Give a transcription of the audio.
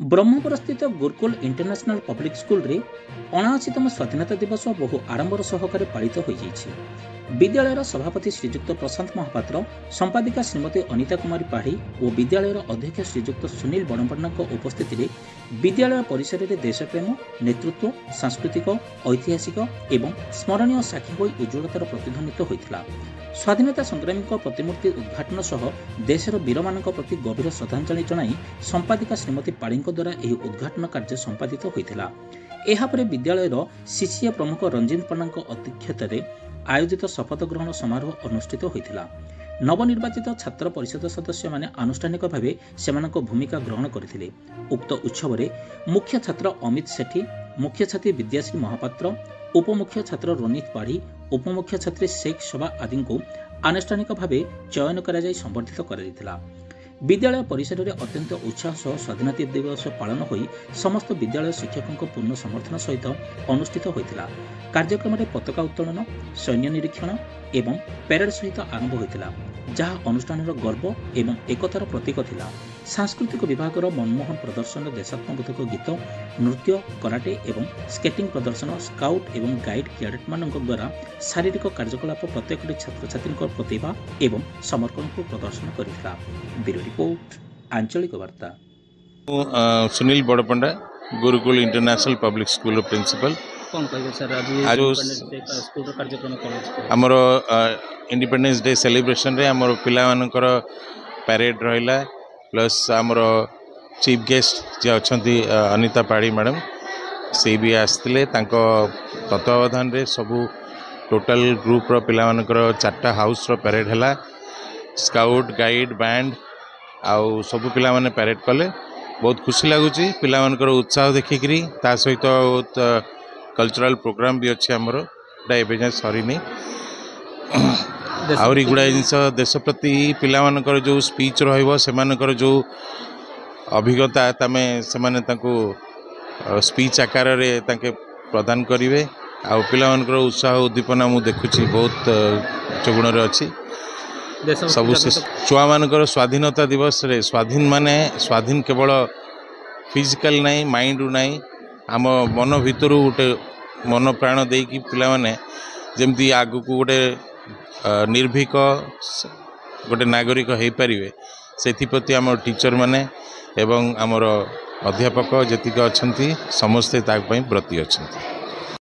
ब्रह्मपुर स्थित Gurukul international public school रे 79तम स्वाधीनता दिवस बहु आडंबर सहकारे पालित हो जाइछि। विद्यालयर सभापति श्रीजुक्त प्रशांत महापात्र, संपादिका श्रीमती अनिता कुमारी पाढ़ी और विद्यालयर अध्यक्ष श्रीजुक्त सुनील बड़म्पन्ना उपस्थित में विद्यालय परिसर में देशप्रेम, नेतृत्व, सांस्कृतिक, ऐतिहासिक एवं स्मरणीय साक्षी हो उज्ज्वलतार प्रतिध्वनित होता। स्वाधीनता संग्रामी प्रतिमूर्ति उद्घाटन सह देशर वीर मान प्रति गभीर श्रद्धांजलि जनाई संपादिका श्रीमती पाढ़ी द्वारा यह उद्घाटन कार्य संपादित होता। यापर विद्यालयर सीसीए प्रमुख रंजीत पन्ना अध्यक्षतार आयोजित शपथ ग्रहण समारोह अनुष्ठित होता। नवनिर्वाचित छात्र परिषद सदस्य माने आनुष्ठानिक भावे सेमानक भूमिका ग्रहण करथिले। उक्त उत्सव में मुख्य छात्र अमित सेठी, मुख्य छात्री विद्याश्री महापात्र, उपमुख्य छात्र रनीत पाढ़ी, उपमुख्य छात्री शेख शोभा आदि को आनुष्ठानिक भावे चयन कर संबर्धित कर विद्यालय परिसर में अत्यंत उत्साह सह स्वाधीनता दिवस पालन हो समस्त विद्यालय शिक्षकों पूर्ण समर्थन सहित अनुष्ठित होता। कार्यक्रम में पताका उत्तोलन, सैन्य निरीक्षण एवं परेड सहित आरंभ होता, जहाँ अनुष्ठान गर्व एवं एकतार प्रतीक थिला। सांस्कृतिक विभाग मनमोहन प्रदर्शन, देशात्मबोधक गीत, नृत्य, कराटे एवं स्केटिंग प्रदर्शन, स्काउट एवं गाइड कैडेट मान द्वारा शारीरिक कार्यकलाप प्रत्येक छात्र छात्री प्रतिभा एवं समर्पण को प्रदर्शन करथिला। ब्यूरो रिपोर्ट, आंचलिक वार्ता। Sunil Barpanda, Gurukul international public school principal. कौन कहिबे सर आज स्कूल कार्यक्रम कौन हमर इंडिपेंडेंस डे सेलिब्रेशन रे हमर पिला मानकर पैरेड रहिला, प्लस हमर चीफ गेस्ट जे अछंती अनिता पाढ़ी मैडम से भी आसते तत्वावधान रे सबू टोटल ग्रुप रो पिला मानकर 4टा हाउस रो पैरेड हैला। स्काउट, गाइड, बैंड आउ सबू पिला माने पैरेड कले। बहुत खुशी लगुच पिला मानकर उत्साह देखिकी, ता सहित कल्चरल प्रोग्राम भी अच्छे आमर एवं सरीनी। आहरी गुड़ाए जिन देश प्रति पिला मानकर जो स्पीच रही जो अभिज्ञता तमें से स्पीच आकार प्रदान करेंगे। आउ पिला मानकर उत्साह उद्दीपना मु देखुची बहुत चगुण अच्छी। सब छुआ मानकर स्वाधीनता दिवस रे स्वाधीन माने स्वाधीन केवल फिजिकल नहीं, माइंड नहीं, आम मन भितर गोटे मन प्राण देकी पिला माने जमती आगु को गोटे निर्भीक गोटे नागरिक हो पारे से आम टीचर माने एवं आमर अध्यापक जेतिक अच्छा समस्ते ताक ब्रती अच्छा।